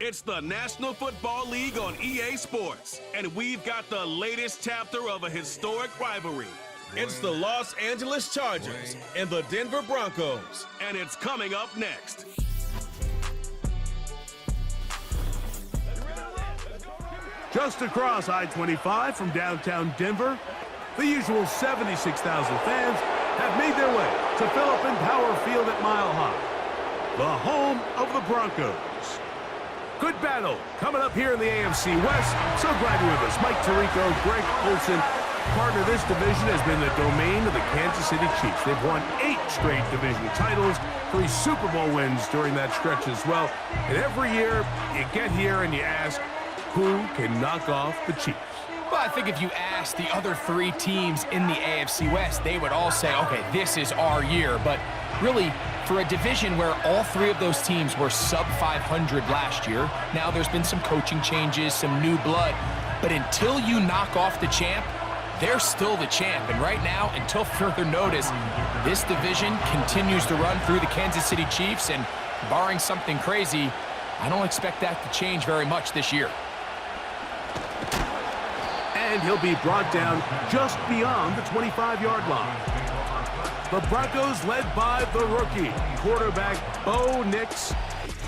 It's the National Football League on EA Sports, and we've got the latest chapter of a historic rivalry. It's the Los Angeles Chargers and the Denver Broncos, and it's coming up next. Just across I-25 from downtown Denver, the usual 76,000 fans have made their way to Philip Power Field at Mile High, the home of the Broncos. Good battle coming up here in the AFC West. So glad you're with us. Mike Tirico, Greg Olson. Partner, this division has been the domain of the Kansas City Chiefs. They've won 8 straight division titles, 3 Super Bowl wins during that stretch as well. And every year, you get here and you ask, who can knock off the Chiefs? Well, I think if you ask the other 3 teams in the AFC West, they would all say, okay, this is our year. But really, for a division where all 3 of those teams were sub 500 last year, now there's been some coaching changes, some new blood. But until you knock off the champ, they're still the champ. And right now, until further notice, this division continues to run through the Kansas City Chiefs. And barring something crazy, I don't expect that to change very much this year. And he'll be brought down just beyond the 25-yard line. The Broncos led by the rookie quarterback Bo Nix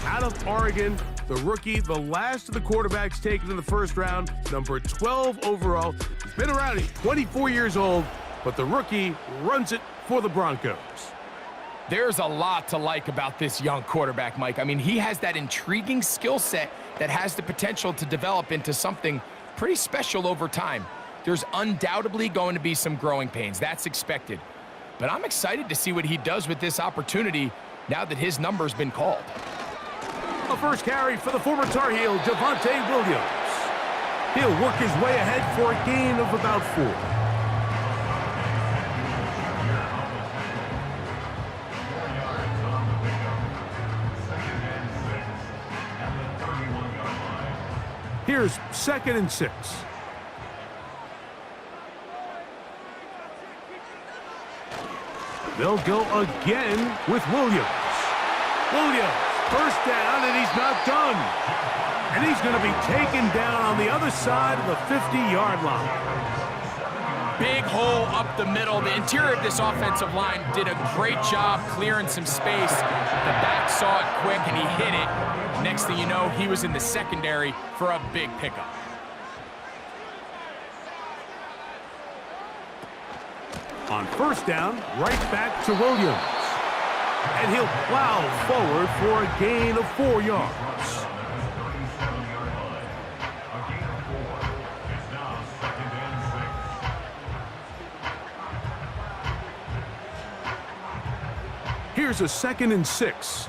out of Oregon. The rookie, the last of the quarterbacks taken in the first round, number 12 overall. He's been around, he's 24 years old, but the rookie runs it for the Broncos. There's a lot to like about this young quarterback, Mike. I mean, he has that intriguing skill set that has the potential to develop into something pretty special over time. There's undoubtedly going to be some growing pains. That's expected. But I'm excited to see what he does with this opportunity now that his number's been called. A first carry for the former Tar Heel, Javonte Williams. He'll work his way ahead for a gain of about 4. Here's 2nd and 6. They'll go again with Williams. Williams, first down, and he's not done. And he's going to be taken down on the other side of the 50-yard line. Big hole up the middle. The interior of this offensive line did a great job clearing some space. The back saw it quick, and he hit it. Next thing you know, he was in the secondary for a big pickup. On first down, right back to Williams. And he'll plow forward for a gain of 4 yards. Here's a 2nd and 6.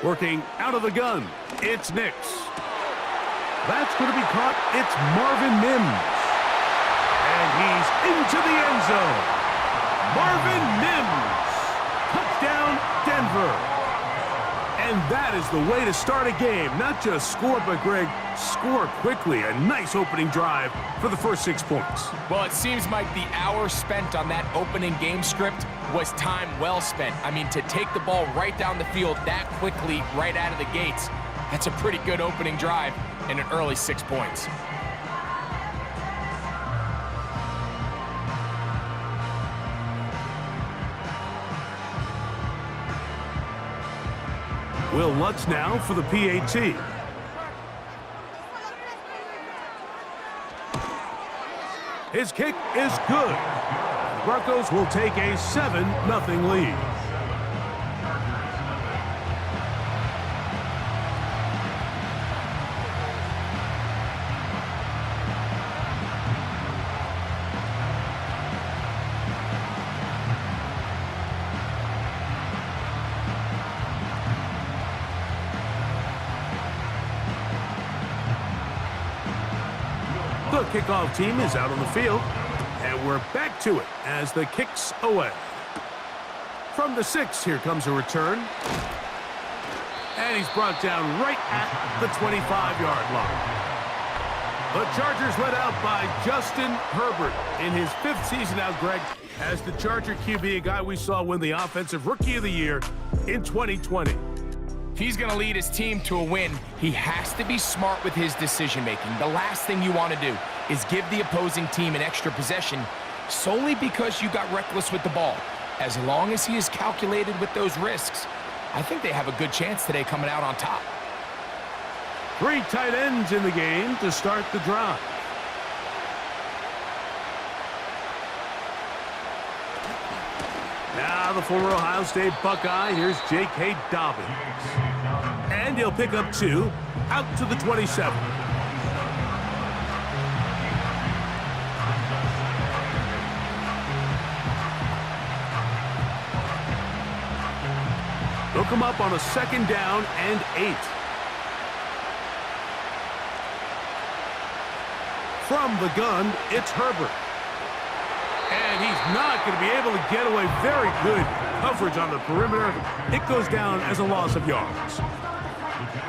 Working out of the gun, it's Nix. That's going to be caught. It's Marvin Mims. And he's into the end zone. Marvin Mims. Touchdown, Denver. And that is the way to start a game. Not just score, but, Greg, score quickly. A nice opening drive for the first 6 points. Well, it seems like the hour spent on that opening game script was time well spent. I mean, to take the ball right down the field that quickly, right out of the gates, that's a pretty good opening drive and an early 6 points. Will Lutz now for the PAT. His kick is good. The Broncos will take a 7-0 lead. The kickoff team is out on the field, and we're back to it as the kick's away. From the 6, here comes a return. And he's brought down right at the 25-yard line. The Chargers led out by Justin Herbert in his 5th season now, Greg, as the Charger QB, a guy we saw win the Offensive Rookie of the Year in 2020. If he's going to lead his team to a win, he has to be smart with his decision-making. The last thing you want to do is give the opposing team an extra possession solely because you got reckless with the ball. As long as he is calculated with those risks, I think they have a good chance today coming out on top. 3 tight ends in the game to start the drive. Now the former Ohio State Buckeye, here's J.K. Dobbins. And he'll pick up 2, out to the 27. They'll come up on a 2nd down and 8. From the gun, it's Herbert. And he's not going to be able to get away. Very good coverage on the perimeter. It goes down as a loss of yards.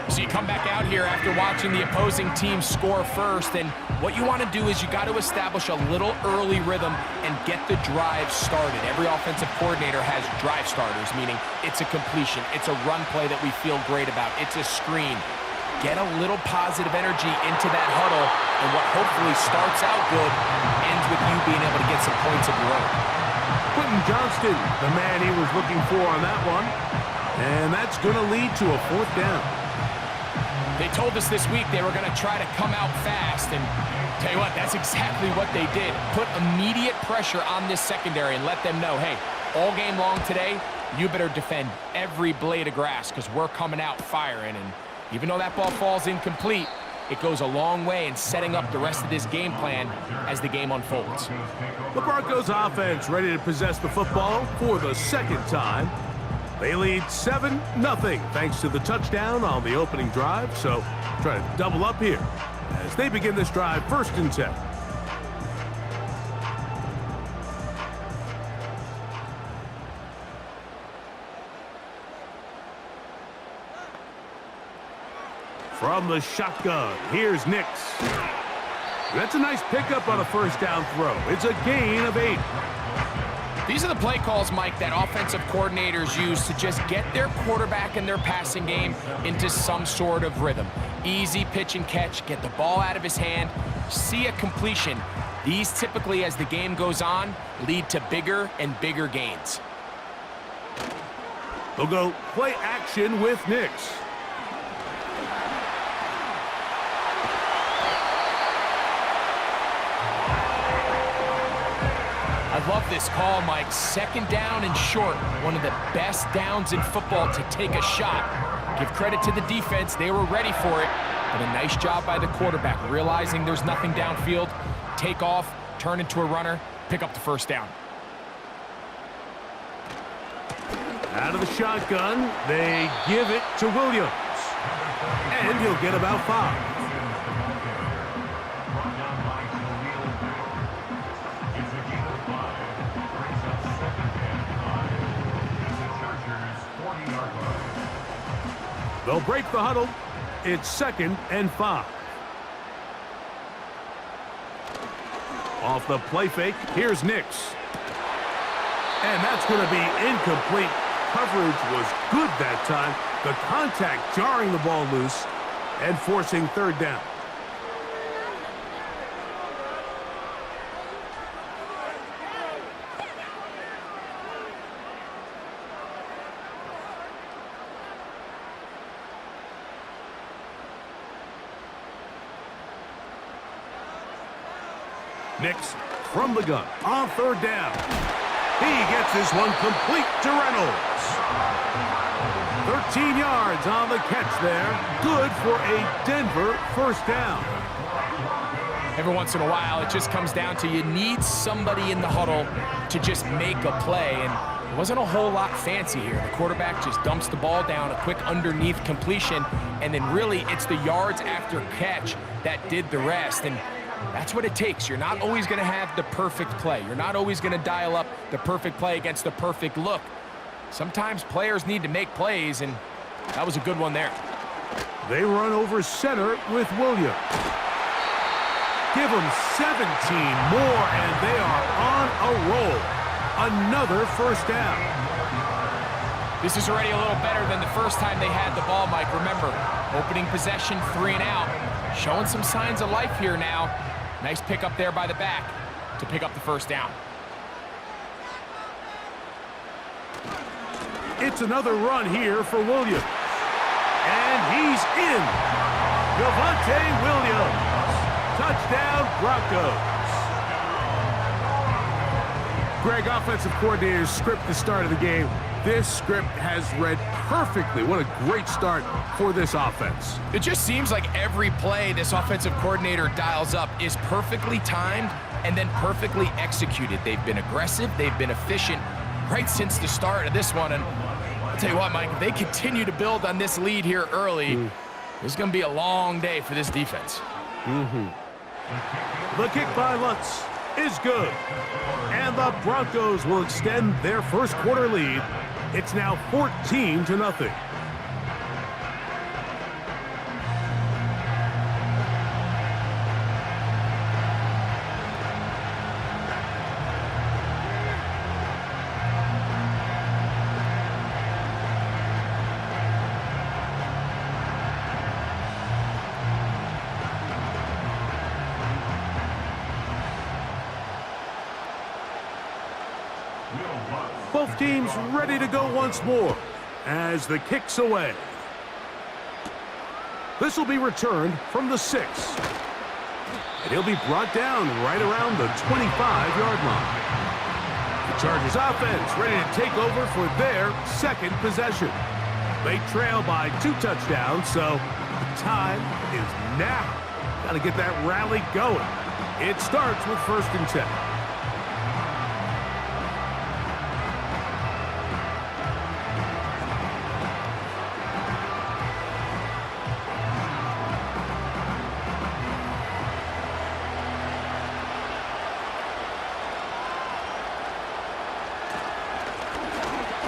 So you come back out here after watching the opposing team score first, and what you want to do is you got to establish a little early rhythm and get the drive started. Every offensive coordinator has drive starters, meaning it's a completion, it's a run play that we feel great about, it's a screen. Get a little positive energy into that huddle, and what hopefully starts out good ends with you being able to get some points of your own. Quentin Johnston, the man he was looking for on that one. And that's going to lead to a 4th down. They told us this week they were going to try to come out fast, and tell you what, that's exactly what they did. Put immediate pressure on this secondary and let them know, hey, all game long today, you better defend every blade of grass because we're coming out firing. And even though that ball falls incomplete, it goes a long way in setting up the rest of this game plan as the game unfolds. The Broncos offense ready to possess the football for the 2nd time. They lead 7-0 thanks to the touchdown on the opening drive. So try to double up here as they begin this drive 1st and 10. From the shotgun, here's Nix. That's a nice pickup on a 1st down throw. It's a gain of 8. These are the play calls, Mike, that offensive coordinators use to just get their quarterback and their passing game into some sort of rhythm. Easy pitch and catch, get the ball out of his hand, see a completion. These typically, as the game goes on, lead to bigger and bigger gains. They'll go play action with Nix. I love this call, Mike. 2nd down and short. One of the best downs in football to take a shot. Give credit to the defense. They were ready for it. But a nice job by the quarterback, realizing there's nothing downfield. Take off, turn into a runner, pick up the 1st down. Out of the shotgun, they give it to Williams. And he'll get about 5. They'll break the huddle. It's 2nd and 5. Off the play fake, here's Nix. And that's going to be incomplete. Coverage was good that time. The contact jarring the ball loose and forcing 3rd down. Nix from the gun on 3rd down. He gets this one complete to Reynolds. 13 yards on the catch there. Good for a Denver 1st down. Every once in a while, it just comes down to you need somebody in the huddle to just make a play. And it wasn't a whole lot fancy here. The quarterback just dumps the ball down, a quick underneath completion, and then really it's the yards after catch that did the rest. And that's what it takes. You're not always going to have the perfect play. You're not always going to dial up the perfect play against the perfect look. Sometimes players need to make plays, and that was a good one there. They run over center with Williams. Give them 17 more, and they are on a roll. Another 1st down. This is already a little better than the first time they had the ball, Mike. Remember, opening possession, 3 and out. Showing some signs of life here now. Nice pick up there by the back to pick up the first down. It's another run here for Williams. And he's in. Javonte Williams. Touchdown, Broncos. Greg, offensive coordinators script the start of the game. This script has read perfectly. What a great start for this offense. It just seems like every play this offensive coordinator dials up is perfectly timed and then perfectly executed. They've been aggressive. They've been efficient right since the start of this one. And I'll tell you what, Mike, if they continue to build on this lead here early, this is going to be a long day for this defense. The kick by Lutz is good. And the Broncos will extend their first quarter lead. It's now 14-0. Both teams ready to go once more as the kick's away. This will be returned from the 6. And he'll be brought down right around the 25-yard line. The Chargers offense ready to take over for their second possession. They trail by 2 touchdowns, so the time is now. Got to get that rally going. It starts with 1st and 10.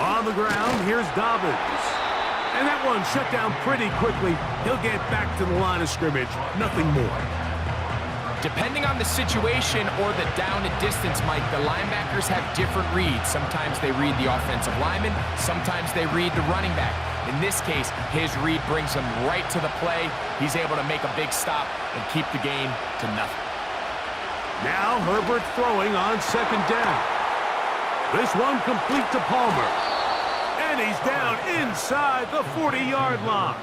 On the ground, here's Dobbins. And that one shut down pretty quickly. He'll get back to the line of scrimmage. Nothing more. Depending on the situation or the down and distance, Mike, the linebackers have different reads. Sometimes they read the offensive lineman. Sometimes they read the running back. In this case, his read brings him right to the play. He's able to make a big stop and keep the game to nothing. Now Herbert throwing on 2nd down. This one complete to Palmer. And he's down inside the 40-yard line.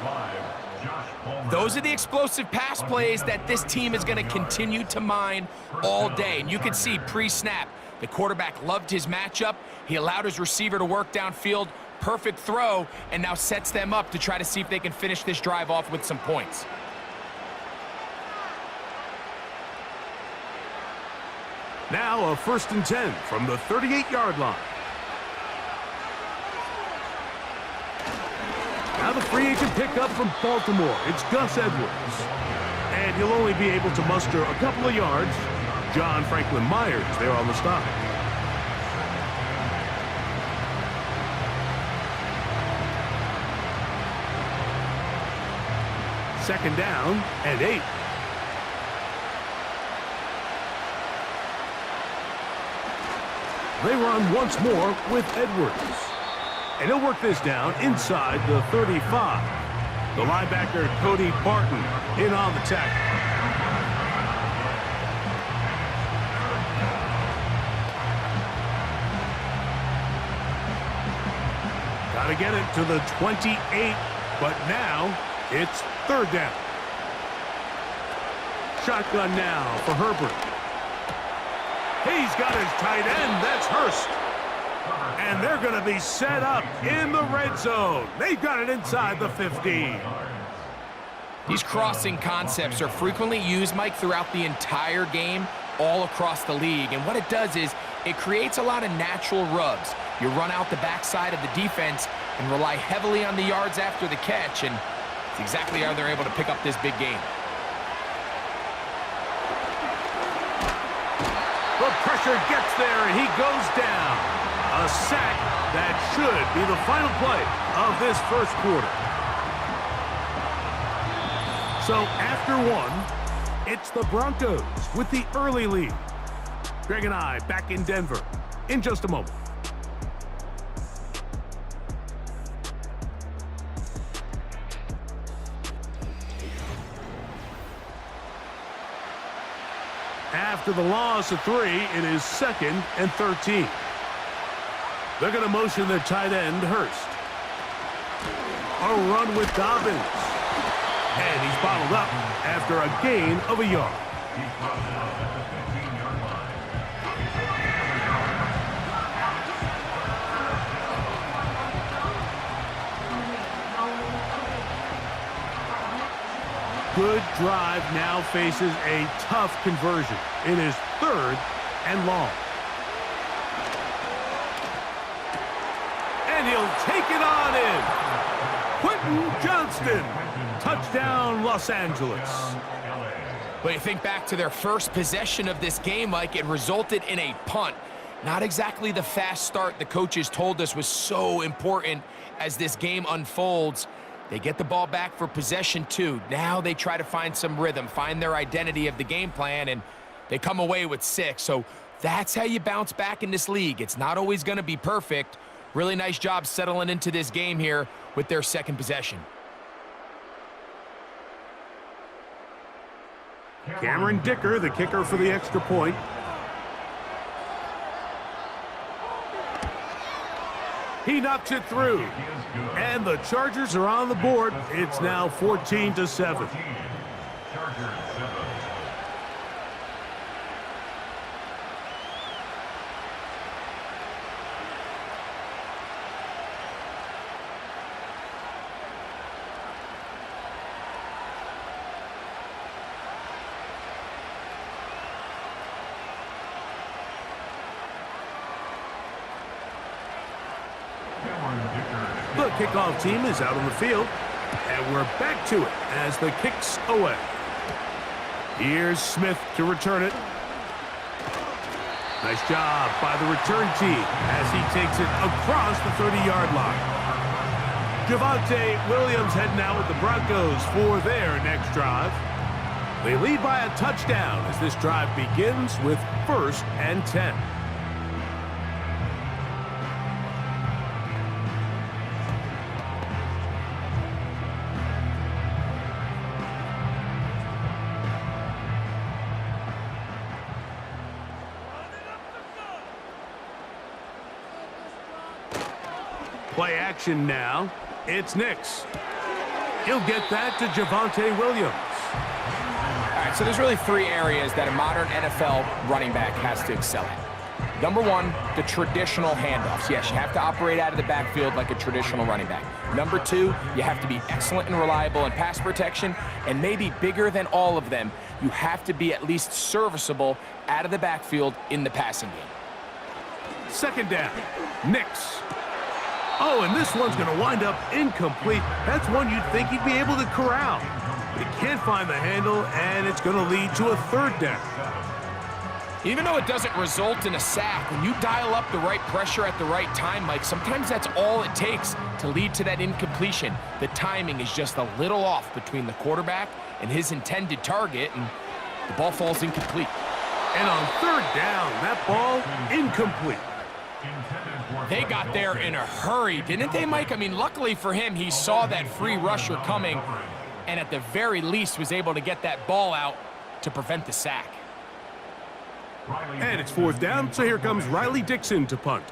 Those are the explosive pass plays that this team is going to continue to mine all day. And you can see pre-snap, the quarterback loved his matchup. He allowed his receiver to work downfield. Perfect throw, and now sets them up to try to see if they can finish this drive off with some points. Now a 1st and 10 from the 38-yard line. Now the free agent pickup from Baltimore. It's Gus Edwards. And he'll only be able to muster a couple of yards. John Franklin Myers there on the stop. Second down and 8. They run once more with Edwards. And he'll work this down inside the 35. The linebacker, Cody Barton, in on the tackle. Got to get it to the 28, but now it's 3rd down. Shotgun now for Herbert. He's got his tight end. That's Hurst. And they're going to be set up in the red zone. They've got it inside the 15. These crossing concepts are frequently used, Mike, throughout the entire game, all across the league. And what it does is it creates a lot of natural rubs. You run out the backside of the defense and rely heavily on the yards after the catch. And it's exactly how they're able to pick up this big game. The pressure gets there, and he goes down. A sack that should be the final play of this first quarter. So after 1, it's the Broncos with the early lead. Greg and I back in Denver in just a moment. After the loss of 3, it is 2nd and 13. They're going to motion their tight end, Hurst. A run with Dobbins. And he's bottled up after a gain of a yard. Good drive now faces a tough conversion. It is 3rd and long. And he'll take it on in. Quentin Johnston. Touchdown, Los Angeles. But you think back to their first possession of this game, Mike, it resulted in a punt. Not exactly the fast start the coaches told us was so important as this game unfolds. They get the ball back for possession 2. Now they try to find some rhythm, find their identity of the game plan, and they come away with 6. So that's how you bounce back in this league. It's not always going to be perfect. Really nice job settling into this game here with their second possession. Cameron Dicker, the kicker for the extra point. He knocks it through. And the Chargers are on the board. It's now 14-7. The kickoff team is out on the field, and we're back to it as the kick's away. Here's Smith to return it. Nice job by the return team as he takes it across the 30-yard line. Javonte Williams heading out with the Broncos for their next drive. They lead by a touchdown as this drive begins with 1st and 10. Play action now. It's Nix. He'll get that to Javonte Williams. All right, so there's really 3 areas that a modern NFL running back has to excel at. Number 1, the traditional handoffs. Yes, you have to operate out of the backfield like a traditional running back. Number 2, you have to be excellent and reliable in pass protection, and maybe bigger than all of them, you have to be at least serviceable out of the backfield in the passing game. 2nd down. Nix. Oh, and this one's going to wind up incomplete. That's one you'd think he'd be able to corral. But he can't find the handle, and it's going to lead to a 3rd down. Even though it doesn't result in a sack, when you dial up the right pressure at the right time, Mike, sometimes that's all it takes to lead to that incompletion. The timing is just a little off between the quarterback and his intended target, and the ball falls incomplete. And on 3rd down, that ball incomplete. They got there in a hurry, didn't they, Mike? I mean, luckily for him, he saw that free rusher coming and at the very least was able to get that ball out to prevent the sack. And it's 4th down, so here comes Riley Dixon to punt.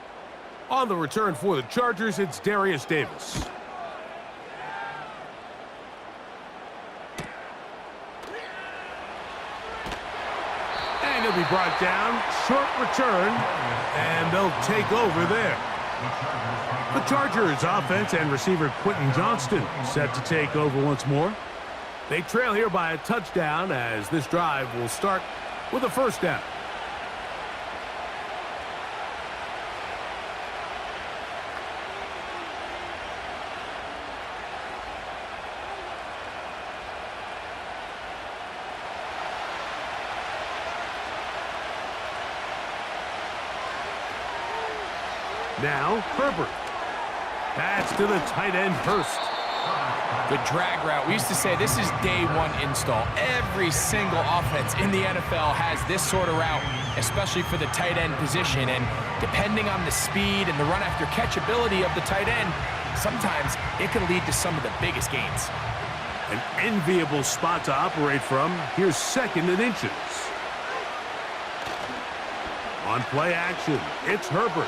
On the return for the Chargers, it's Darius Davis. And he'll be brought down. Short return, and they'll take over there. The Chargers offense and receiver Quentin Johnston set to take over once more. They trail here by a touchdown as this drive will start with a 1st down. Now, Herbert. Pass to the tight end, Hurst. The drag route. We used to say this is day 1 install. Every single offense in the NFL has this sort of route, especially for the tight end position. And depending on the speed and the run after catch ability of the tight end, sometimes it can lead to some of the biggest gains. An enviable spot to operate from. Here's 2nd and inches. On play action, it's Herbert.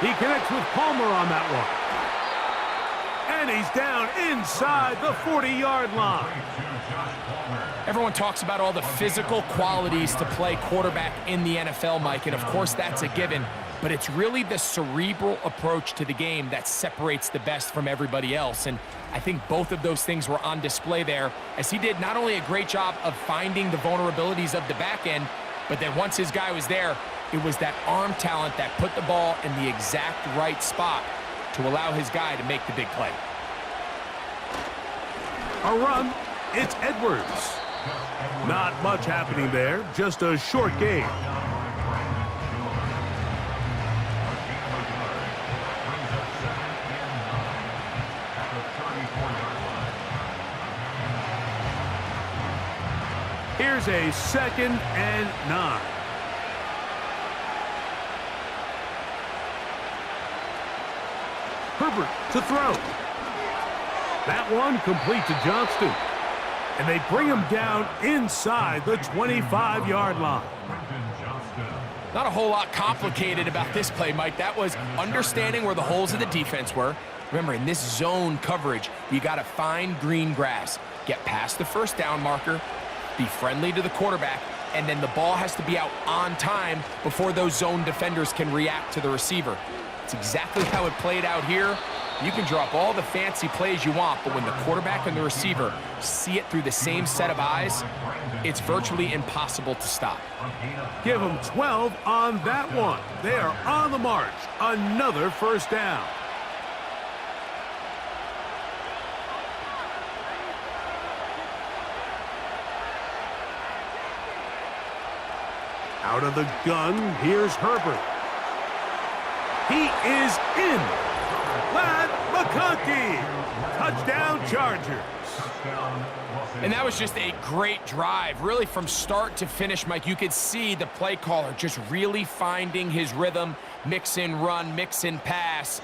He connects with Palmer on that one. And he's down inside the 40-yard line. Everyone talks about all the physical qualities to play quarterback in the NFL, Mike, and of course that's a given, but it's really the cerebral approach to the game that separates the best from everybody else, and I think both of those things were on display there, as he did not only a great job of finding the vulnerabilities of the back end, but then once his guy was there, it was that arm talent that put the ball in the exact right spot to allow his guy to make the big play. A run, it's Edwards. Not much happening there, just a short game. Here's a 2nd and 9. Herbert to throw. That one complete to Johnston. And they bring him down inside the 25-yard line. Not a whole lot complicated about this play, Mike. That was understanding where the holes of the defense were. Remember, in this zone coverage, you got to find green grass, get past the first down marker, be friendly to the quarterback, and then the ball has to be out on time before those zone defenders can react to the receiver. It's exactly how it played out here. You can drop all the fancy plays you want, but when the quarterback and the receiver see it through the same set of eyes, it's virtually impossible to stop. Give them 12 on that one. They are on the march. Another first down. Out of the gun, here's Herbert. He is in. Lad McConkey. Touchdown Chargers. And that was just a great drive. Really from start to finish, Mike, you could see the play caller just really finding his rhythm, mix in run, mix in pass.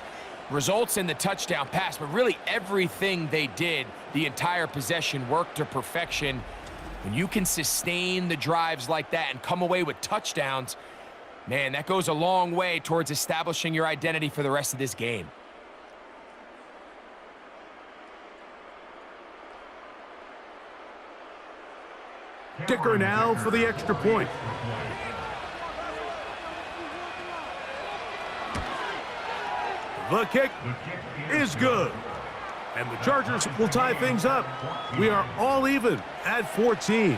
Results in the touchdown pass, but really everything they did, the entire possession worked to perfection. When you can sustain the drives like that and come away with touchdowns, man, that goes a long way towards establishing your identity for the rest of this game. Kicker now for the extra point. The kick is good. And the Chargers will tie things up. We are all even at 14.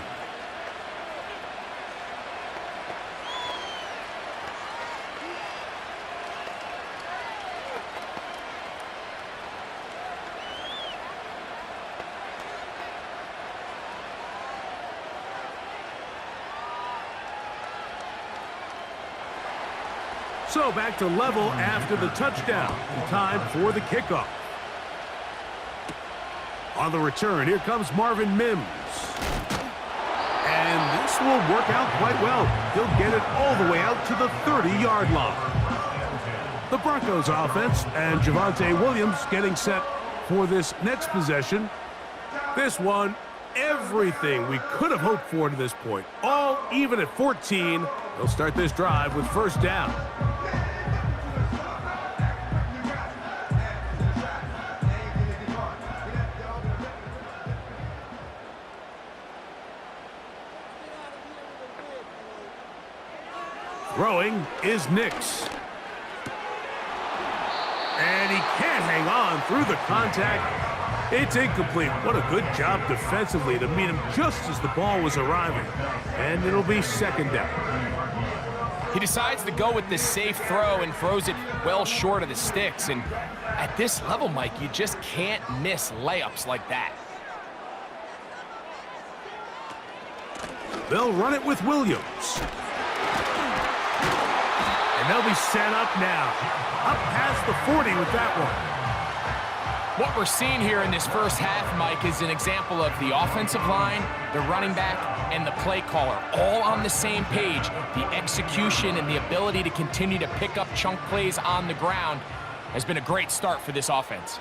So back to level after the touchdown. In time for the kickoff. On the return, here comes Marvin Mims. And this will work out quite well. He'll get it all the way out to the 30-yard line. The Broncos offense and Javonte Williams getting set for this next possession. This one, everything we could have hoped for to this point. All even at 14. They'll start this drive with first down. Throwing is Nix. And he can't hang on through the contact. It's incomplete. What a good job defensively to meet him just as the ball was arriving. And it'll be second down. He decides to go with this safe throw and throws it well short of the sticks. And at this level, Mike, you just can't miss layups like that. They'll run it with Williams. And they'll be set up now. Up past the 40 with that one. What we're seeing here in this first half, Mike, is an example of the offensive line, the running back, and the play caller all on the same page. The execution and the ability to continue to pick up chunk plays on the ground has been a great start for this offense.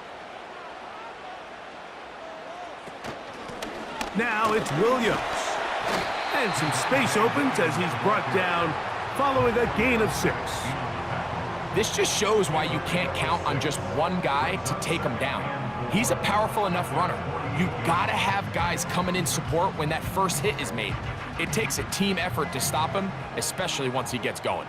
Now it's Williams. And some space opens as he's brought down following a gain of 6. This just shows why you can't count on just one guy to take him down. He's a powerful enough runner. You gotta have guys coming in support when that first hit is made. It takes a team effort to stop him, especially once he gets going.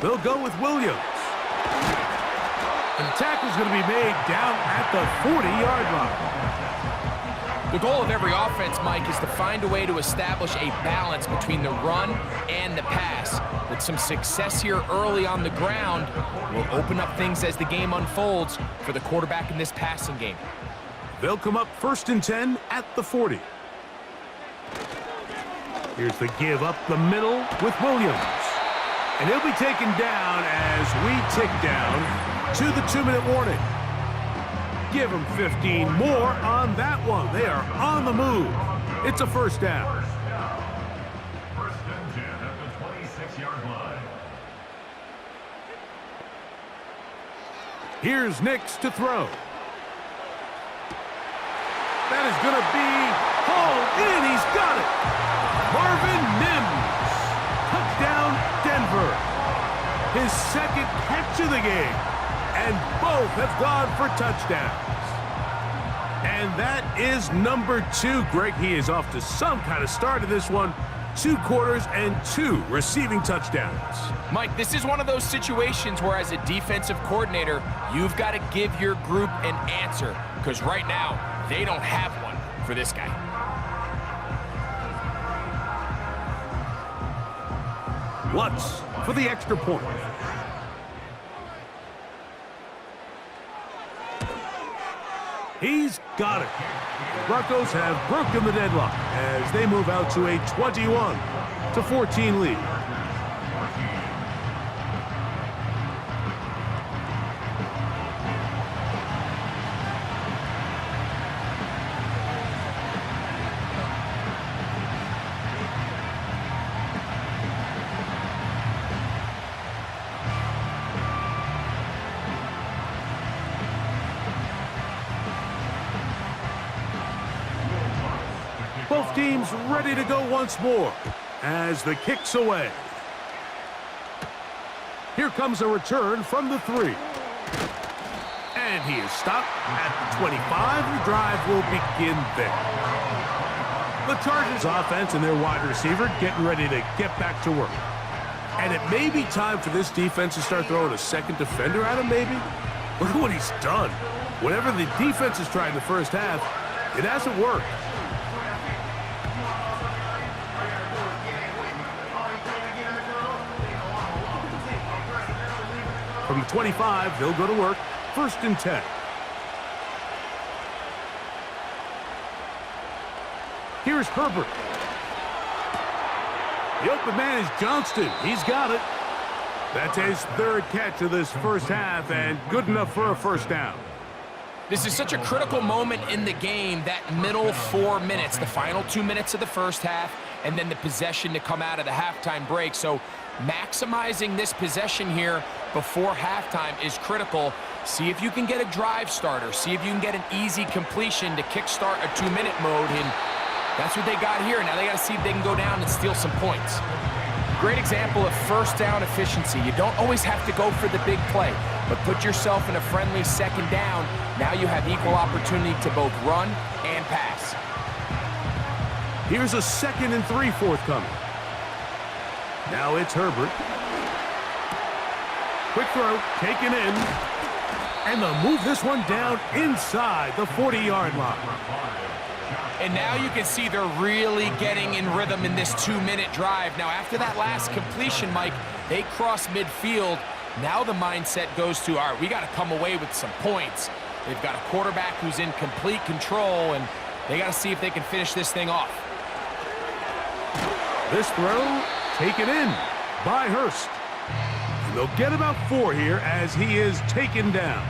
They'll go with Williams. And the tackle's going to be made down at the 40-yard line. The goal of every offense, Mike, is to find a way to establish a balance between the run and the pass. With some success here early on the ground, will open up things as the game unfolds for the quarterback in this passing game. They'll come up 1st and 10 at the 40. Here's the give up the middle with Williams. And he'll be taken down as we tick down to the 2-minute warning. Give them 15 more on that one. They are on the move. It's a first down. First and 10 at the 26-yard line. Here's Nix to throw. That is going to be hauled in. He's got it. Marvin Mims. Touchdown, Denver. His second catch of the game. And both have gone for touchdowns. And that is number 2. Greg, he is off to some kind of start in this one. 2 quarters and 2 receiving touchdowns. Mike, this is one of those situations where as a defensive coordinator, you've got to give your group an answer. Because right now, they don't have one for this guy. Lutz for the extra point. He's got it. The Broncos have broken the deadlock as they move out to a 21-14 lead. Both teams ready to go once more as the kick's away. Here comes a return from the 3. And he is stopped at the 25. The drive will begin there. The Chargers offense and their wide receiver getting ready to get back to work. And it may be time for this defense to start throwing a second defender at him, maybe. Look at what he's done. Whatever the defense has tried in the first half, it hasn't worked. From the 25, they'll go to work. 1st and 10. Here's Herbert. The open man is Johnston. He's got it. That's his 3rd catch of this first half, and good enough for a first down. This is such a critical moment in the game, that middle 4 minutes, the final 2 minutes of the first half, and then the possession to come out of the halftime break. So maximizing this possession here before halftime is critical. See if you can get a drive starter. See if you can get an easy completion to kickstart a 2-minute mode, and that's what they got here. Now they got to see if they can go down and steal some points. Great example of first down efficiency. You don't always have to go for the big play, but put yourself in a friendly second down. Now you have equal opportunity to both run and pass. Here's a 2nd and 3 forthcoming. Now it's Herbert. Quick throw, taken in. And they'll move this one down inside the 40-yard line. And now you can see they're really getting in rhythm in this 2-minute drive. Now, after that last completion, Mike, they cross midfield. Now the mindset goes to, all right, we got to come away with some points. They've got a quarterback who's in complete control, and they got to see if they can finish this thing off. This throw taken in by Hurst. And they'll get about 4 here as he is taken down.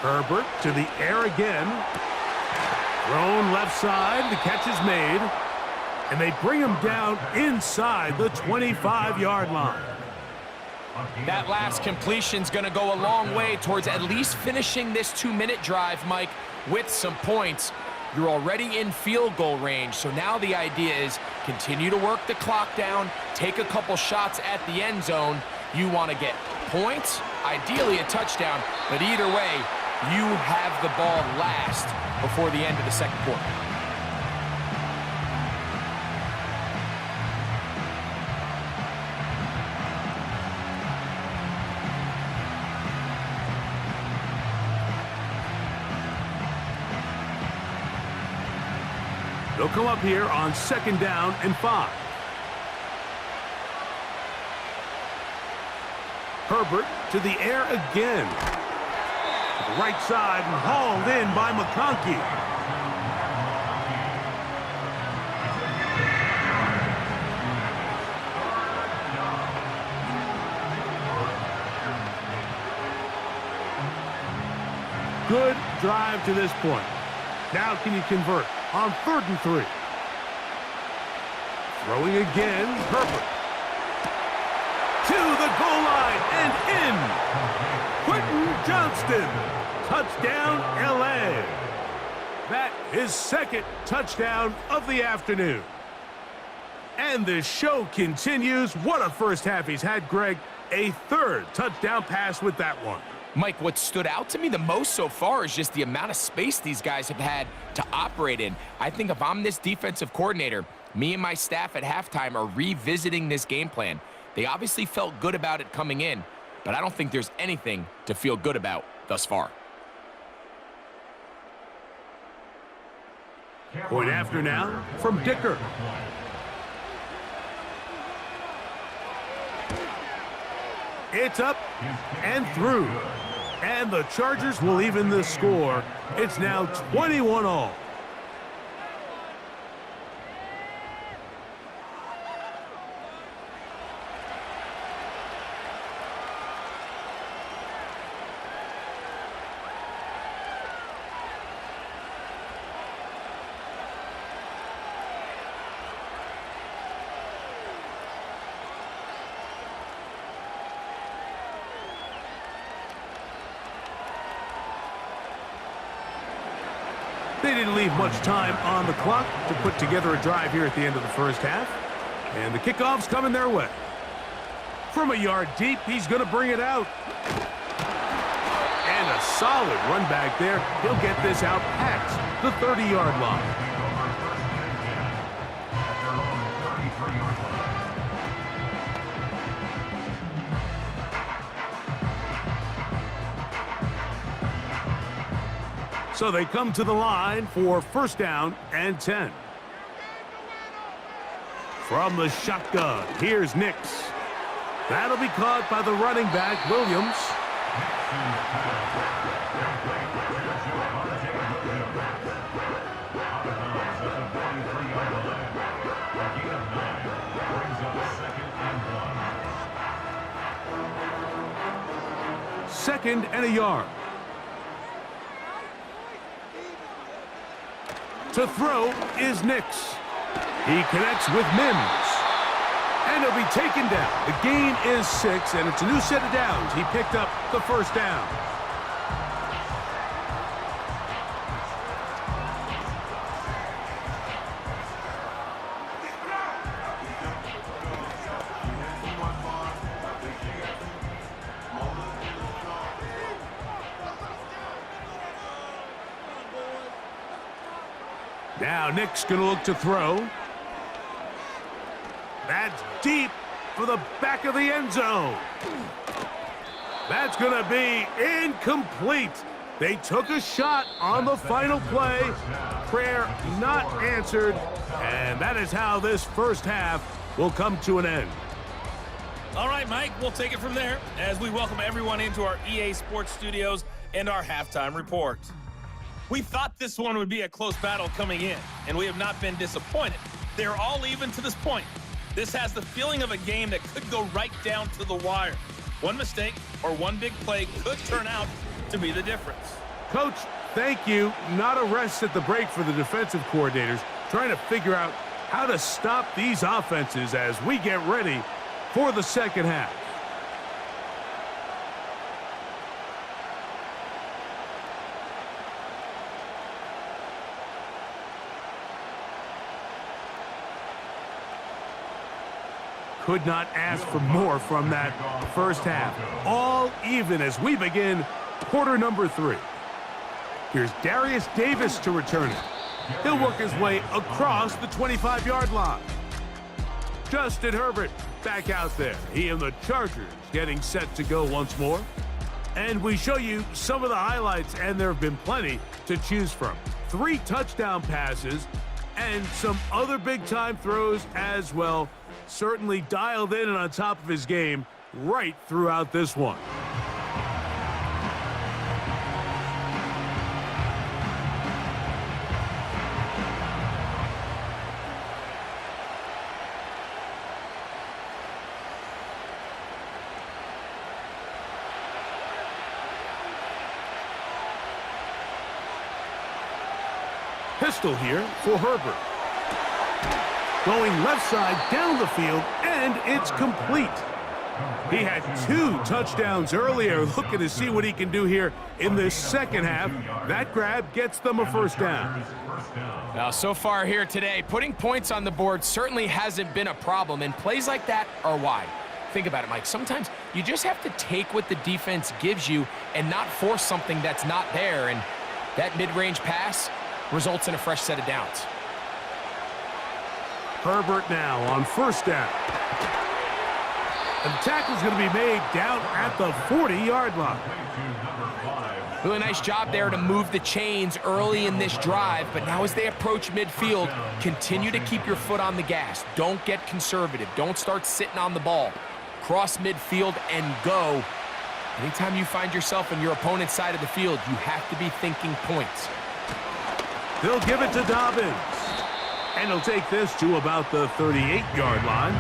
Herbert to the air again. Thrown left side. The catch is made. And they bring him down inside the 25-yard line. That last completion's going to go a long way towards at least finishing this 2-minute drive, Mike, with some points. You're already in field goal range, so now the idea is continue to work the clock down, take a couple shots at the end zone. You want to get points, ideally a touchdown, but either way, you have the ball last before the end of the second quarter. They'll come up here on 2nd down and 5. Herbert to the air again. To the right side and hauled in by McConkey. Good drive to this point. Now can you convert on 3rd and 3? Throwing again, Herbert. To the goal line and in. Quentin Johnston. Touchdown, LA. That is 2nd touchdown of the afternoon. And the show continues. What a first half he's had, Greg. A 3rd touchdown pass with that one. Mike, what stood out to me the most so far is just the amount of space these guys have had to operate in. I think if I'm this defensive coordinator, me and my staff at halftime are revisiting this game plan. They obviously felt good about it coming in, but I don't think there's anything to feel good about thus far. Point after now from Dicker. It's up and through. And the Chargers will even the score. It's now 21-all. They didn't leave much time on the clock to put together a drive here at the end of the first half. And the kickoff's coming their way. From a yard deep, he's going to bring it out. And a solid run back there. He'll get this out past the 30-yard line. So they come to the line for 1st down and 10. From the shotgun, here's Nix. That'll be caught by the running back, Williams. Second and a yard. To throw is Nix. He connects with Mims. And he'll be taken down. The gain is 6, and it's a new set of downs. He picked up the 1st down. Now Nick's going to look to throw. That's deep for the back of the end zone. That's going to be incomplete. They took a shot on the final play. Prayer not answered. And that is how this first half will come to an end. All right, Mike, we'll take it from there as we welcome everyone into our EA Sports Studios and our halftime report. We thought this one would be a close battle coming in, and we have not been disappointed. They're all even to this point. This has the feeling of a game that could go right down to the wire. One mistake or one big play could turn out to be the difference. Coach, thank you. Not a rest at the break for the defensive coordinators, trying to figure out how to stop these offenses as we get ready for the second half. Could not ask for more from that first half. All even as we begin quarter number 3. Here's Darius Davis to return it. He'll work his way across the 25-yard line. Justin Herbert back out there. He and the Chargers getting set to go once more. And we show you some of the highlights, and there have been plenty to choose from. 3 touchdown passes and some other big-time throws as well. Certainly dialed in and on top of his game right throughout this one. Pistol here for Herbert. Going left side down the field, and it's complete. He had 2 touchdowns earlier. Looking to see what he can do here in this second half. That grab gets them a first down. Now, so far here today, putting points on the board certainly hasn't been a problem, and plays like that are why. Think about it, Mike. Sometimes you just have to take what the defense gives you and not force something that's not there, and that mid-range pass results in a fresh set of downs. Herbert now on first down. And the tackle's going to be made down at the 40-yard line. Really nice job there to move the chains early in this drive, but now as they approach midfield, continue to keep your foot on the gas. Don't get conservative. Don't start sitting on the ball. Cross midfield and go. Anytime you find yourself on your opponent's side of the field, you have to be thinking points. They'll give it to Dobbins. And he'll take this to about the 38-yard line.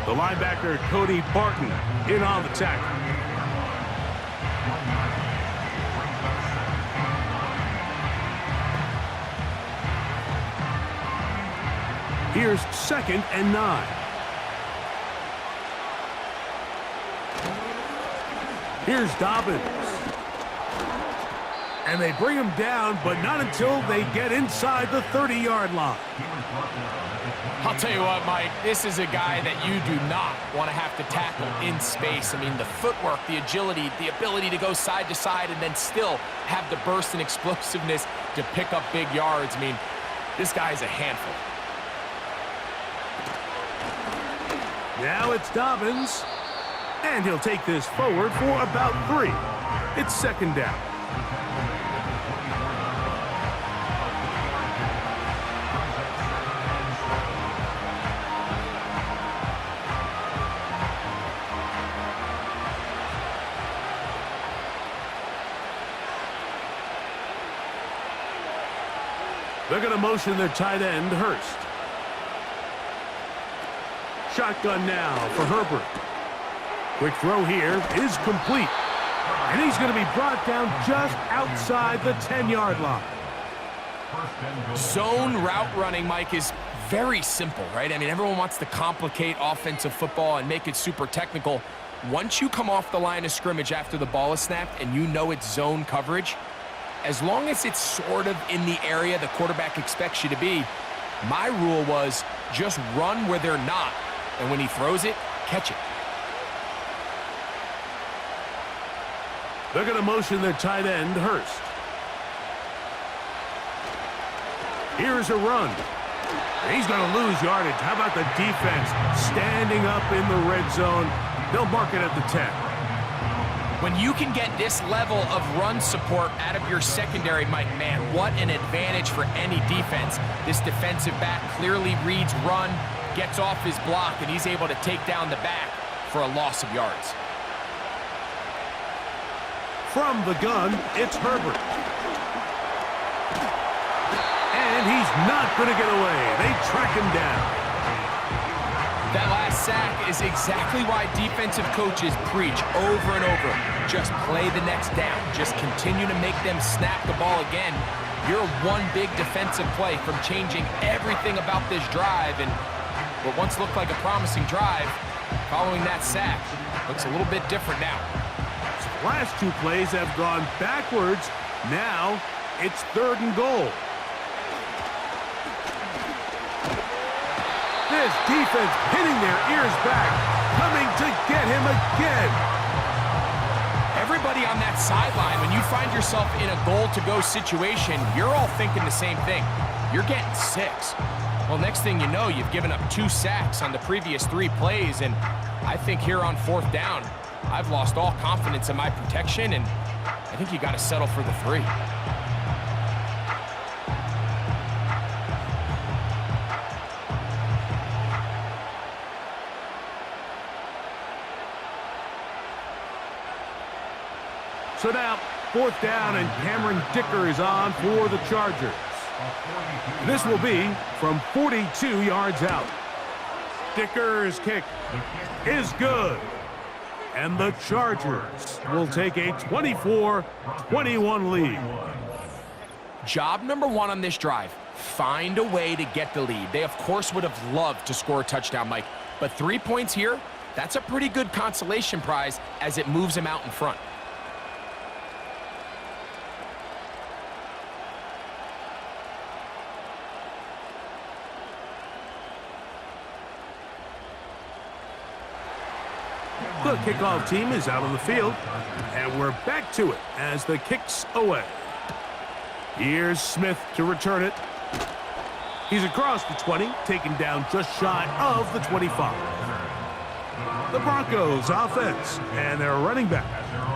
The linebacker, Cody Barton, in on the tackle. Here's 2nd and 9. Here's Dobbins. And they bring him down, but not until they get inside the 30-yard line. I'll tell you what, Mike, this is a guy that you do not want to have to tackle in space. I mean, the footwork, the agility, the ability to go side to side and then still have the burst and explosiveness to pick up big yards. I mean, this guy's a handful. Now it's Dobbins, and he'll take this forward for about 3. It's 2nd down. They're going to motion their tight end, Hurst. Shotgun now for Herbert. Quick throw here is complete. And he's going to be brought down just outside the 10-yard line. Zone route running, Mike, is very simple, right? I mean, everyone wants to complicate offensive football and make it super technical. Once you come off the line of scrimmage after the ball is snapped and you know it's zone coverage, as long as it's sort of in the area the quarterback expects you to be, my rule was just run where they're not. And when he throws it, catch it. They're going to motion their tight end, Hurst. Here's a run. He's going to lose yardage. How about the defense standing up in the red zone? They'll mark it at the 10. When you can get this level of run support out of your secondary, Mike, man, what an advantage for any defense. This defensive back clearly reads run, gets off his block, and he's able to take down the back for a loss of yards. From the gun, it's Herbert. And he's not going to get away. They track him down. That last sack is exactly why defensive coaches preach over and over. Just play the next down. Just continue to make them snap the ball again. You're one big defensive play from changing everything about this drive, and what once looked like a promising drive, following that sack, looks a little bit different now. The last two plays have gone backwards. Now it's 3rd and goal. This defense hitting their ears back, coming to get him again. Everybody on that sideline, when you find yourself in a goal-to-go situation, you're all thinking the same thing. You're getting 6. Well, next thing you know, you've given up 2 sacks on the previous 3 plays, and I think here on 4th down, I've lost all confidence in my protection, and I think you got to settle for the 3. So now, 4th down, and Cameron Dicker is on for the Chargers. This will be from 42 yards out. Dicker's kick is good. And the Chargers will take a 24-21 lead. Job number 1 on this drive, find a way to get the lead. They, of course, would have loved to score a touchdown, Mike. But 3 points here, that's a pretty good consolation prize as it moves them out in front. The kickoff team is out on the field, and we're back to it as the kick's away. Here's Smith to return it. He's across the 20, taken down just shy of the 25. The Broncos offense and their running back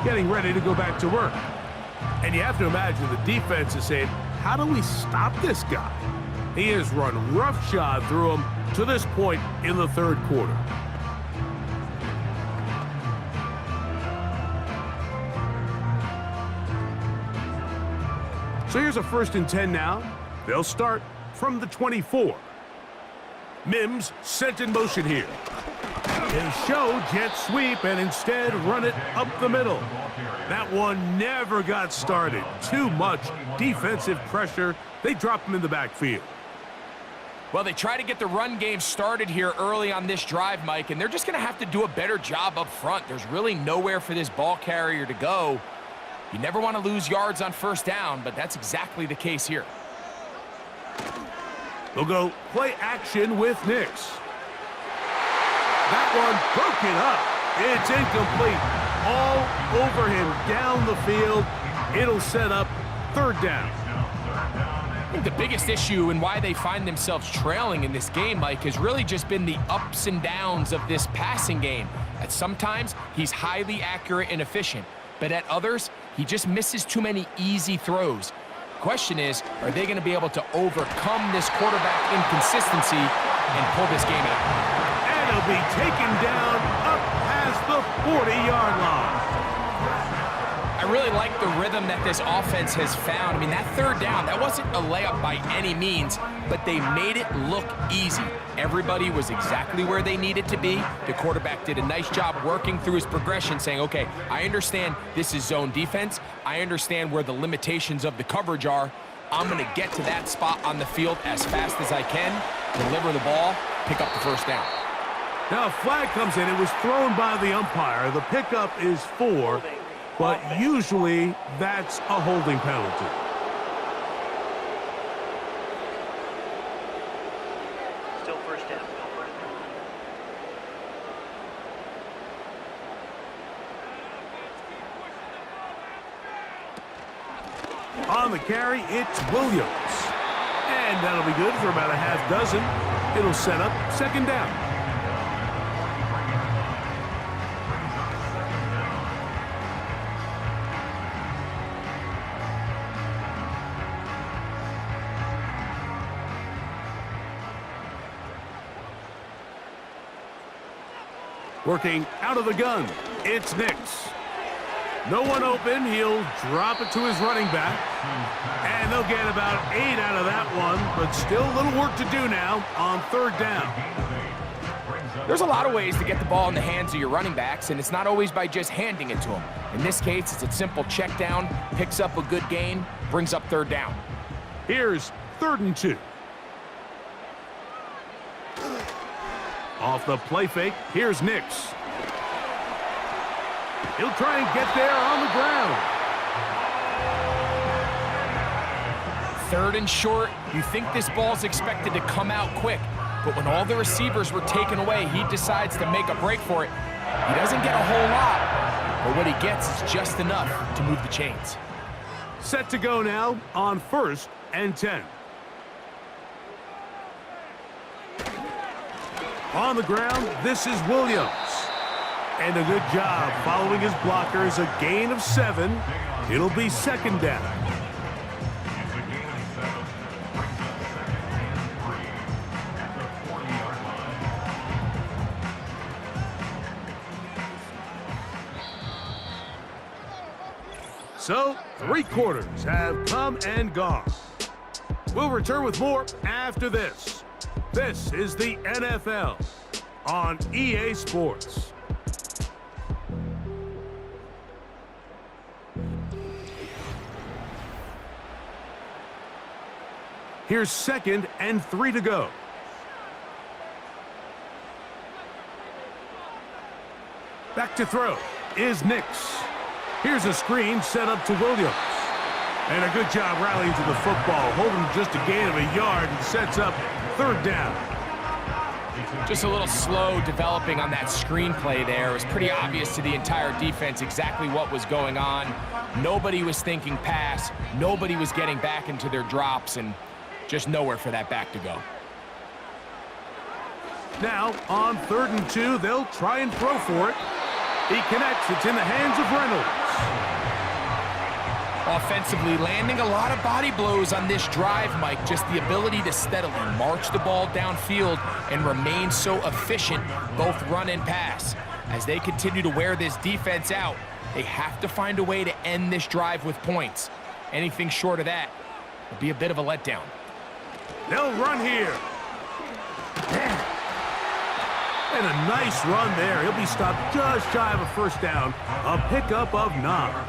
getting ready to go back to work. And you have to imagine the defense is saying, how do we stop this guy? He has run roughshod through him to this point in the 3rd quarter. So here's a 1st and 10 now. They'll start from the 24. Mims sent in motion here. He'll show jet sweep and instead run it up the middle. That one never got started. Too much defensive pressure. They drop him in the backfield. Well, they try to get the run game started here early on this drive, Mike, and they're just going to have to do a better job up front. There's really nowhere for this ball carrier to go. You never want to lose yards on 1st down, but that's exactly the case here. They'll go play action with Nix. That one broken up. It's incomplete. All over him down the field. It'll set up 3rd down. I think the biggest issue and why they find themselves trailing in this game, Mike, has really just been the ups and downs of this passing game. At sometimes, he's highly accurate and efficient, but at others, he just misses too many easy throws. Question is, are they going to be able to overcome this quarterback inconsistency and pull this game out? And he'll be taken down up past the 40-yard line. I really like the rhythm that this offense has found. I mean, that 3rd down, that wasn't a layup by any means, but they made it look easy. Everybody was exactly where they needed to be. The quarterback did a nice job working through his progression, saying, okay, I understand this is zone defense. I understand where the limitations of the coverage are. I'm going to get to that spot on the field as fast as I can, deliver the ball, pick up the 1st down. Now a flag comes in. It was thrown by the umpire. The pickup is 4, but usually that's a holding penalty. Still 1st down. On the carry, it's Williams. And that'll be good for about a half dozen. It'll set up 2nd down. Working out of the gun, it's Nix. No one open, he'll drop it to his running back. And they'll get about 8 out of that one, but still a little work to do now on 3rd down. There's a lot of ways to get the ball in the hands of your running backs, and it's not always by just handing it to them. In this case, it's a simple check down, picks up a good gain, brings up third down. Here's 3rd and 2. Off the play fake, here's Nix. He'll try and get there on the ground. 3rd and short, you think this ball's expected to come out quick, but when all the receivers were taken away, he decides to make a break for it. He doesn't get a whole lot, but what he gets is just enough to move the chains. Set to go now on 1st and 10. On the ground, this is Williams. And a good job following his blockers, a gain of 7. It'll be 2nd down. It's a gain of 7. Brings up 2nd and 3 at the 40-yard line. So, 3 quarters have come and gone. We'll return with more after this. This is the NFL on EA Sports. Here's 2nd and 3 to go. Back to throw is Nix. Here's a screen set up to Williams. And a good job rallying to the football, holding just a gain of a yard and sets up 3rd down. Just a little slow developing on that screenplay there. It was pretty obvious to the entire defense exactly what was going on. Nobody was thinking pass. Nobody was getting back into their drops, and just nowhere for that back to go. Now, on 3rd and 2, they'll try and throw for it. He connects. It's in the hands of Reynolds. Offensively, landing a lot of body blows on this drive, Mike. Just the ability to steadily march the ball downfield and remain so efficient, both run and pass. As they continue to wear this defense out, they have to find a way to end this drive with points. Anything short of that would be a bit of a letdown. They'll run here. And a nice run there. He'll be stopped just shy of a 1st down. A pickup of 9.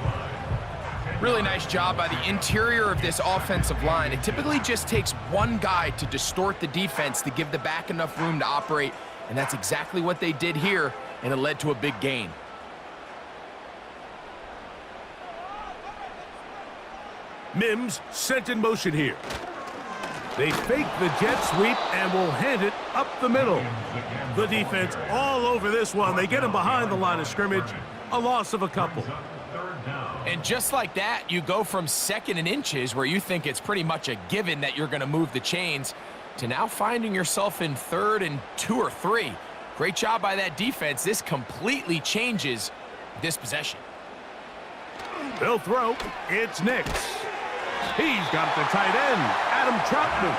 Really nice job by the interior of this offensive line. It typically just takes one guy to distort the defense to give the back enough room to operate, and that's exactly what they did here, and it led to a big gain. Mims sent in motion here. They fake the jet sweep and will hand it up the middle. The defense all over this one. They get him behind the line of scrimmage. A loss of a couple. And just like that, you go from 2nd and inches, where you think it's pretty much a given that you're going to move the chains, to now finding yourself in 3rd and 2 or 3. Great job by that defense. This completely changes this possession. They'll throw. It's Nix. He's got the tight end, Adam Troutman.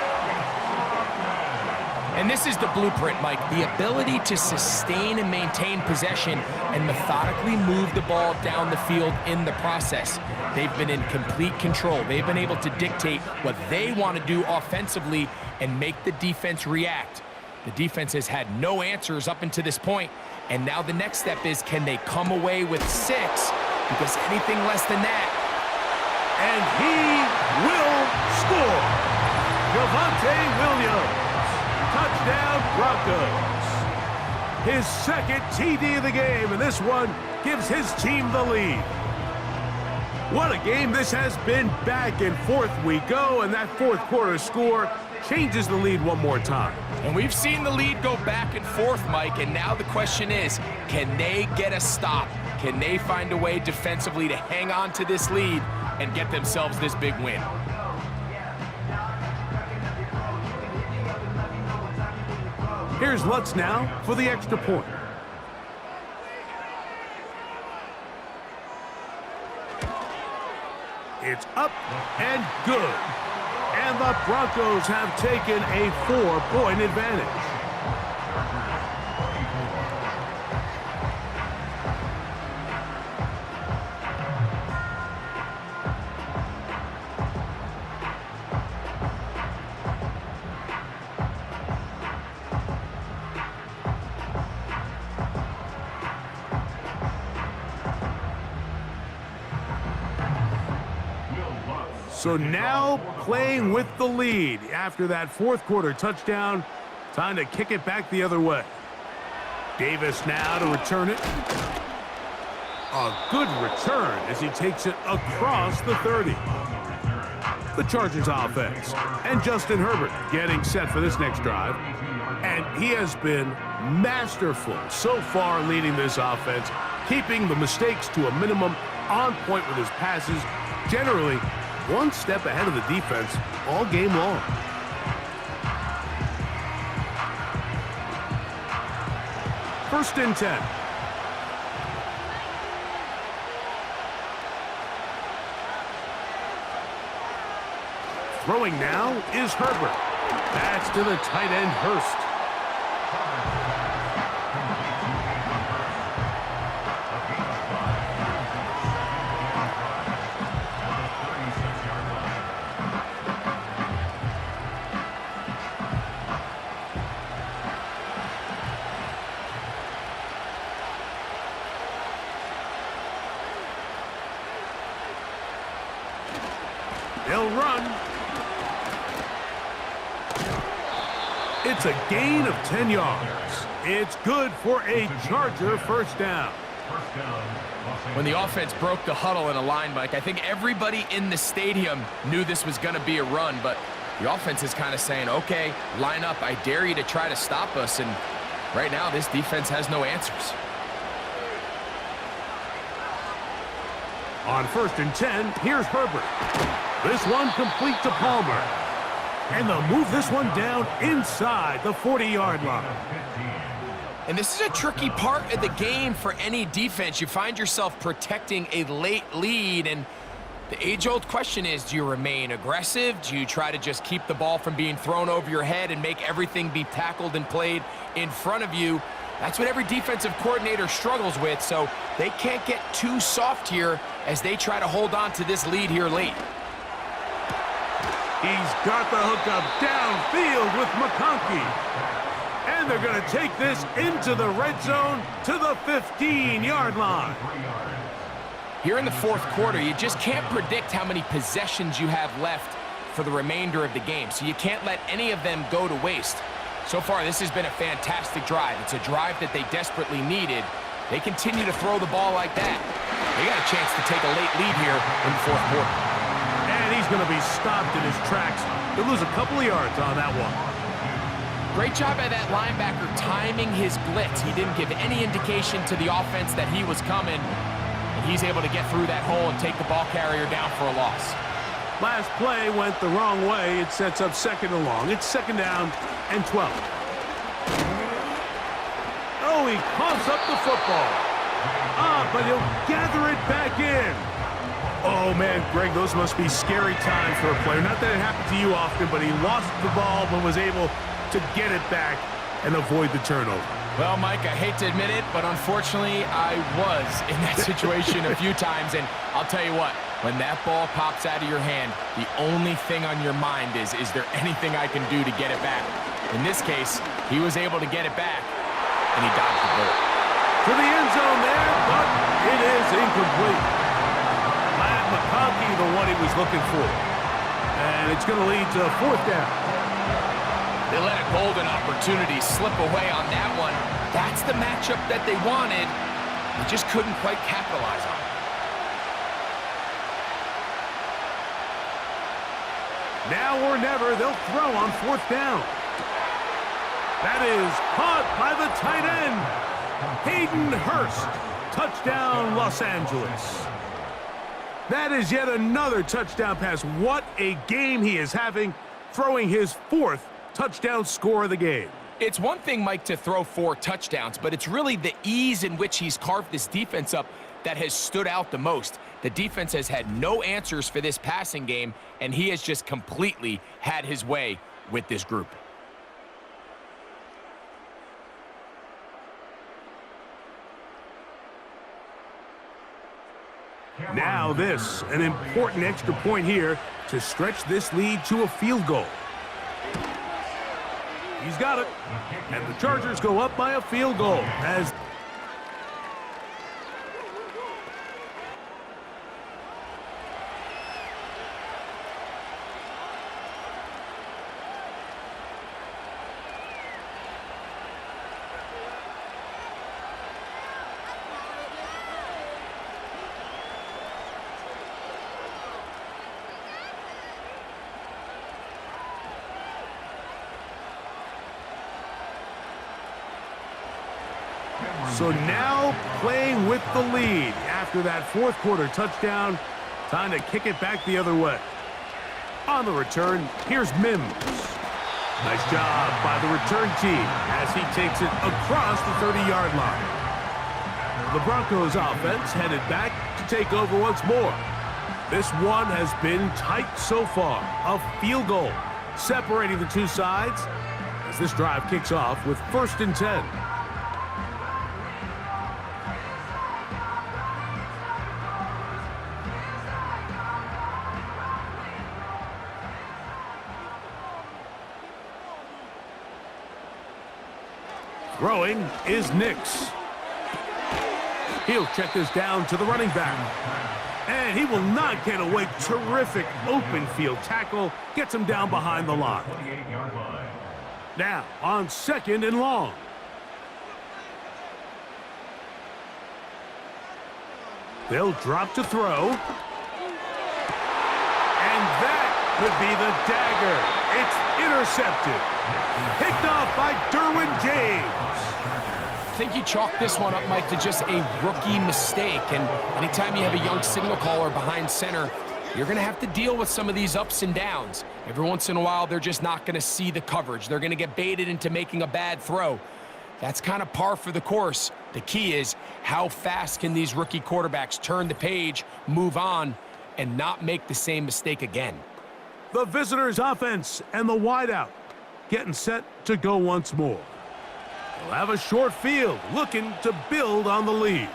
And this is the blueprint, Mike. The ability to sustain and maintain possession and methodically move the ball down the field in the process. They've been in complete control. They've been able to dictate what they want to do offensively and make the defense react. The defense has had no answers up until this point, and now the next step is, can they come away with 6? Because anything less than that, and he will score. Javonte Williams. Touchdown, Broncos. His 2nd TD of the game, and this one gives his team the lead. What a game this has been. Back and forth we go, and that 4th quarter score changes the lead one more time. And we've seen the lead go back and forth, Mike, and now the question is, can they get a stop? Can they find a way defensively to hang on to this lead and get themselves this big win? Here's Lutz now for the extra point. It's up and good. And the Broncos have taken a 4-point advantage. So now playing with the lead after that fourth quarter touchdown. Time to kick it back the other way. Davis now to return it. A good return as he takes it across the 30. The Chargers offense. And Justin Herbert getting set for this next drive. And he has been masterful so far leading this offense, keeping the mistakes to a minimum, on point with his passes, generally one step ahead of the defense all game long. First and 10. Throwing now is Herbert. That's to the tight end, Hurst. They'll run. It's a gain of 10 yards. It's good for a Charger first down. When the offense broke the huddle in a line, Mike, I think everybody in the stadium knew this was going to be a run, but the offense is kind of saying, okay, line up. I dare you to try to stop us, and right now this defense has no answers. On first and 10, here's Herbert. This one complete to Palmer. And they'll move this one down inside the 40-yard line. And this is a tricky part of the game for any defense. You find yourself protecting a late lead, and the age-old question is, do you remain aggressive? Do you try to just keep the ball from being thrown over your head and make everything be tackled and played in front of you? That's what every defensive coordinator struggles with, so they can't get too soft here as they try to hold on to this lead here late. He's got the hookup downfield with McConkey. And they're going to take this into the red zone to the 15-yard line. Here in the fourth quarter, you just can't predict how many possessions you have left for the remainder of the game, so you can't let any of them go to waste. So far, this has been a fantastic drive. It's a drive that they desperately needed. They continue to throw the ball like that. They got a chance to take a late lead here in the fourth quarter. And he's going to be stopped in his tracks. He'll lose a couple of yards on that one. Great job by that linebacker timing his blitz. He didn't give any indication to the offense that he was coming, and he's able to get through that hole and take the ball carrier down for a loss. Last play went the wrong way. It sets up second and long. It's second down and 12. Oh, he coughs up the football. But he'll gather it back in. Oh, man, Greg, those must be scary times for a player. Not that it happened to you often, but he lost the ball but was able to get it back and avoid the turnover. Well, Mike, I hate to admit it, but unfortunately, I was in that situation a few times, and I'll tell you what, when that ball pops out of your hand, the only thing on your mind is there anything I can do to get it back? In this case, he was able to get it back, and he dodged the bullet. To the end zone there, but it is incomplete. McConkey, the one he was looking for. And it's going to lead to fourth down. They let a golden opportunity slip away on that one. That's the matchup that they wanted. They just couldn't quite capitalize on it. Now or never, they'll throw on fourth down. That is caught by the tight end, Hayden Hurst. Touchdown, Los Angeles. That is yet another touchdown pass. What a game he is having, throwing his fourth touchdown score of the game. It's one thing, Mike, to throw 4 touchdowns, but it's really the ease in which he's carved this defense up that has stood out the most. The defense has had no answers for this passing game, and he has just completely had his way with this group. Now this, an important extra point here to stretch this lead to a field goal. He's got it, and the Chargers go up by a field goal as So now playing with the lead after that fourth quarter touchdown. Time to kick it back the other way. On the return, here's Mims. Nice job by the return team as he takes it across the 30-yard line. The Broncos offense headed back to take over once more. This one has been tight so far. A field goal separating the two sides as this drive kicks off with 1st and 10. Throwing is Nix. He'll check this down to the running back. And he will not get away. Terrific open field tackle. Gets him down behind the line. Now on 2nd and long. They'll drop to throw. And that could be the dagger. It's intercepted. Picked off by Derwin James. I think you chalk this one up, Mike, to just a rookie mistake. And anytime you have a young signal caller behind center, you're going to have to deal with some of these ups and downs. Every once in a while, they're just not going to see the coverage. They're going to get baited into making a bad throw. That's kind of par for the course. The key is how fast can these rookie quarterbacks turn the page, move on, and not make the same mistake again. The visitors' offense and the wideout getting set to go once more. They'll have a short field looking to build on the lead.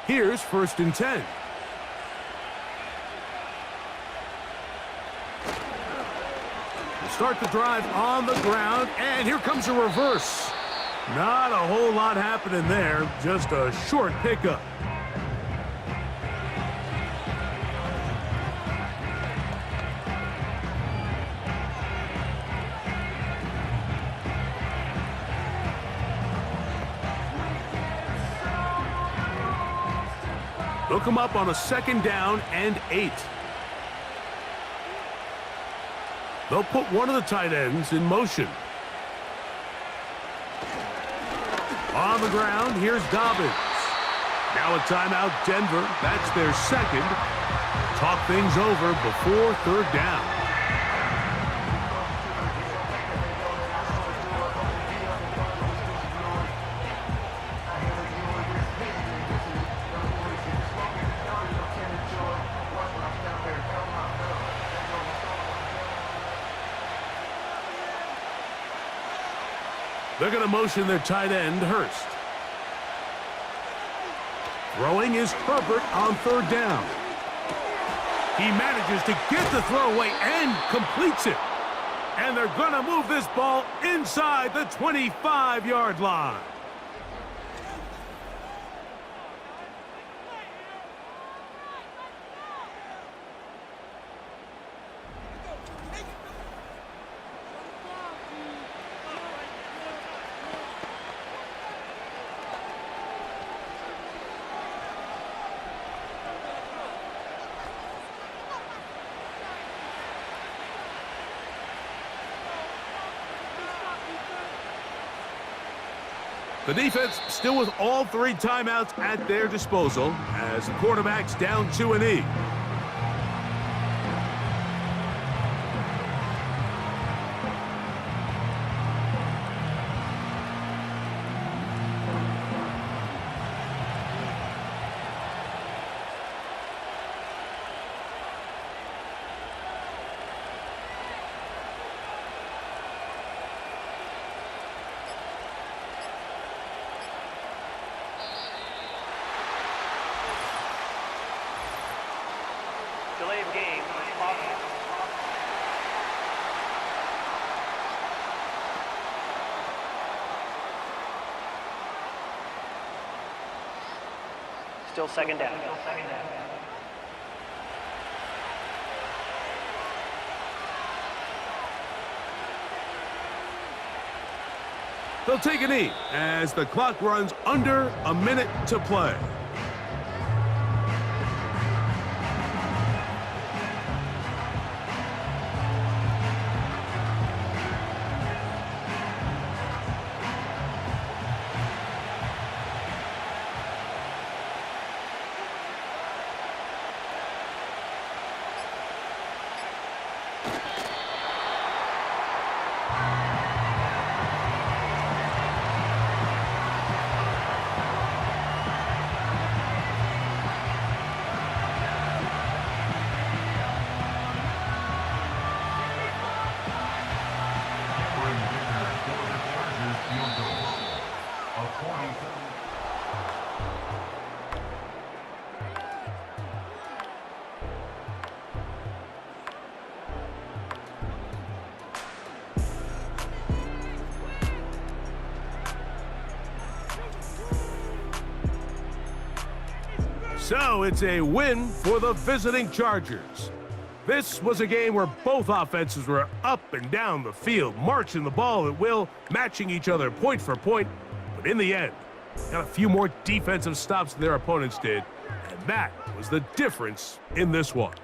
Here's 1st and 10. We'll start the drive on the ground, and here comes a reverse. Not a whole lot happening there, just a short pickup. They'll come up on a 2nd down and 8. They'll put one of the tight ends in motion. On the ground, here's Dobbins. Now a timeout, Denver. That's their 2nd. Talk things over before 3rd down. They're going to motion their tight end, Hurst. Throwing is Herbert on 3rd down. He manages to get the throw away and completes it. And they're going to move this ball inside the 25-yard line. The defense still with all 3 timeouts at their disposal as the quarterback's down 2-E. Delay of game. Still 2nd down. They'll take a knee as the clock runs under a minute to play. So it's a win for the visiting Chargers. This was a game where both offenses were up and down the field, marching the ball at will, matching each other point for point. But in the end, got a few more defensive stops than their opponents did, and that was the difference in this one.